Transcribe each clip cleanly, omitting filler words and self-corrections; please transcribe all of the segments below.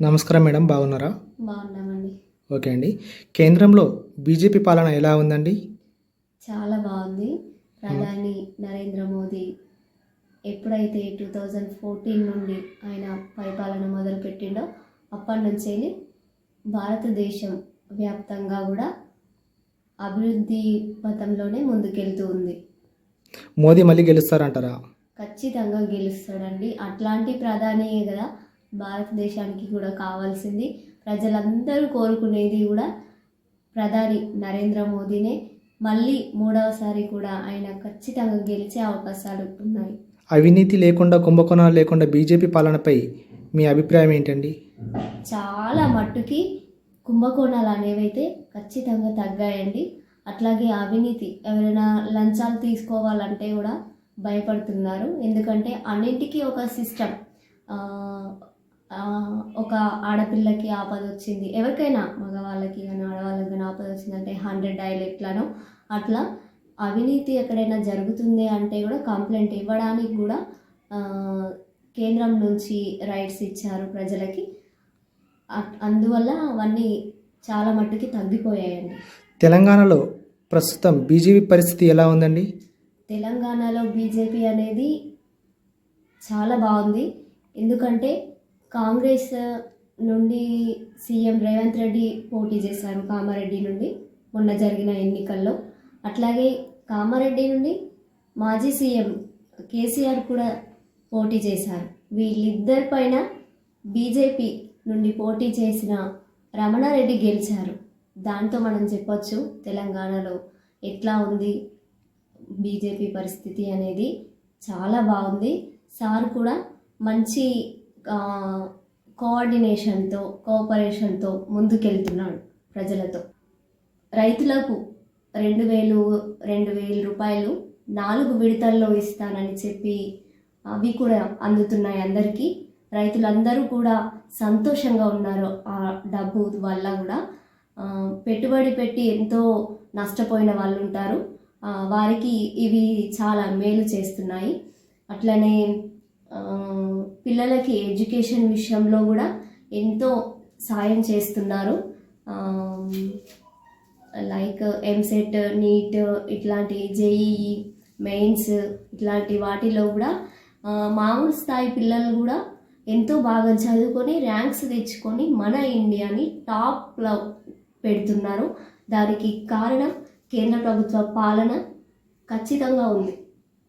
నమస్కారం మేడం, బాగున్నారా? బాగున్నామండి. ఓకే అండి. కేంద్రంలో బీజేపీ పాలన ఎలా ఉందండి? చాలా బాగుంది. ప్రధాని నరేంద్ర మోదీ ఎప్పుడైతే 2014 నుండి ఆయన పరిపాలన మొదలుపెట్టిండో అప్పటి నుంచి భారతదేశం వ్యాప్తంగా కూడా అభివృద్ధి పథంలోనే ముందుకెళ్తూ ఉంది. మోదీ మళ్ళీ గెలుస్తారంటారా? ఖచ్చితంగా గెలుస్తాడండి. అట్లాంటి ప్రధానియే కదా భారతదేశానికి కూడా కావాల్సింది. ప్రజలందరూ కోరుకునేది కూడా ప్రధాని నరేంద్ర మోదీనే. మళ్ళీ మూడవసారి కూడా ఆయన ఖచ్చితంగా గెలిచే అవకాశాలు ఉన్నాయి. అవినీతి లేకుండా, కుంభకోణాలు లేకుండా బీజేపీ పాలనపై మీ అభిప్రాయం ఏంటండి? చాలా మట్టుకి కుంభకోణాలు అనేవైతే ఖచ్చితంగా తగ్గాయండి. అట్లాగే అవినీతి, ఎవరైనా లంచాలు తీసుకోవాలంటే కూడా భయపడుతున్నారు. ఎందుకంటే అన్నింటికీ ఒక సిస్టమ్, ఒక ఆడపిల్లకి ఆపద వచ్చింది, ఎవరికైనా మగవాళ్ళకి కానీ ఆడవాళ్ళకి కానీ ఆపద వచ్చిందంటే 100 డైల్ ఎట్లానో అట్లా అవినీతి ఎక్కడైనా జరుగుతుంది అంటే కూడా కంప్లైంట్ ఇవ్వడానికి కూడా కేంద్రం నుంచి రైట్స్ ఇచ్చారు ప్రజలకి. అందువల్ల అవన్నీ చాలా మట్టుకి తగ్గిపోయాయండి. తెలంగాణలో ప్రస్తుతం బీజేపీ పరిస్థితి ఎలా ఉందండి? తెలంగాణలో బీజేపీ అనేది చాలా బాగుంది. ఎందుకంటే కాంగ్రెస్ నుండి సీఎం రేవంత్ రెడ్డి పోటీ చేశారు కామారెడ్డి నుండి మొన్న జరిగిన ఎన్నికల్లో. అట్లాగే కామారెడ్డి నుండి మాజీ సీఎం కేసీఆర్ కూడా పోటీ చేశారు. వీళ్ళిద్దరి పైన బీజేపీ నుండి పోటీ చేసిన రమణారెడ్డి గెలిచారు. దాంతో మనం చెప్పొచ్చు తెలంగాణలో ఎట్లా ఉంది బీజేపీ పరిస్థితి అనేది. చాలా బాగుంది. సార్ కూడా మంచి కోఆర్డినేషన్తో, కోఆపరేషన్తో ముందుకెళ్తున్నాడు ప్రజలతో. రైతులకు 2,000 రూపాయలు 4 విడతల్లో ఇస్తానని చెప్పి అవి కూడా అందుతున్నాయి అందరికీ. రైతులందరూ కూడా సంతోషంగా ఉన్నారు ఆ డబ్బు వల్ల కూడా. పెట్టుబడి పెట్టి ఎంతో నష్టపోయిన వాళ్ళు ఉంటారు, వారికి ఇవి చాలా మేలు చేస్తున్నాయి. అట్లనే పిల్లలకి ఎడ్యుకేషన్ విషయంలో కూడా ఎంతో సాయం చేస్తున్నారు. లైక్ ఎంసెట్, నీట్, ఇట్లాంటి జేఈఈ మెయిన్స్ ఇట్లాంటి వాటిలో కూడా మామూలు స్థాయి పిల్లలు కూడా ఎంతో బాగా చదువుకొని ర్యాంక్స్ తెచ్చుకొని మన ఇండియాని టాప్లో పెడుతున్నారు. దానికి కారణం కేంద్ర ప్రభుత్వ పాలన ఖచ్చితంగా ఉంది.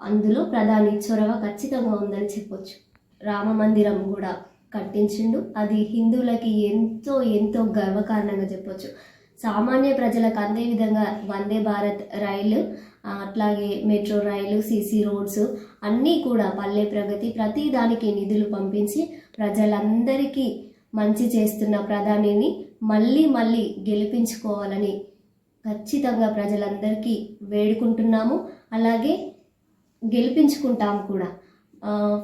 అందులో ప్రధాని చొరవ ఖచ్చితంగా ఉందని చెప్పొచ్చు. రామ మందిరం కూడా కట్టించిండు. అది హిందువులకి ఎంతో ఎంతో గర్వకారణంగా చెప్పొచ్చు. సామాన్య ప్రజలకు అందే విధంగా వందే భారత్ రైలు, అట్లాగే మెట్రో రైలు, సీసీ రోడ్స్ అన్నీ కూడా పల్లె ప్రగతి ప్రతి దానికి నిధులు పంపించి ప్రజలందరికీ మంచి చేస్తున్న ప్రధానిని మళ్ళీ మళ్ళీ గెలిపించుకోవాలని ఖచ్చితంగా ప్రజలందరికీ వేడుకుంటున్నాము. అలాగే గెలిపించుకుంటాము కూడా.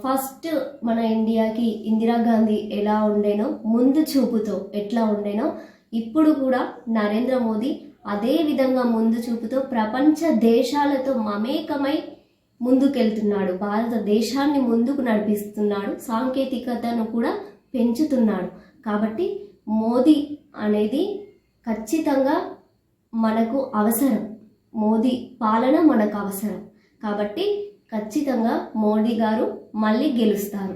ఫస్ట్ మన ఇండియాకి ఇందిరాగాంధీ ఎలా ఉండేనో, ముందు చూపుతో ఎట్లా ఉండేనో, ఇప్పుడు కూడా నరేంద్ర మోదీ అదే విధంగా ముందు చూపుతో ప్రపంచ దేశాలతో మమేకమై ముందుకెళ్తున్నాడు. భారతదేశాన్ని ముందుకు నడిపిస్తున్నాడు. సాంకేతికతను కూడా పెంచుతున్నాడు. కాబట్టి మోదీ అనేది ఖచ్చితంగా మనకు అవసరం. మోదీ పాలన మనకు అవసరం. కాబట్టి ఖచ్చితంగా మోడీ గారు మళ్ళీ గెలుస్తారు.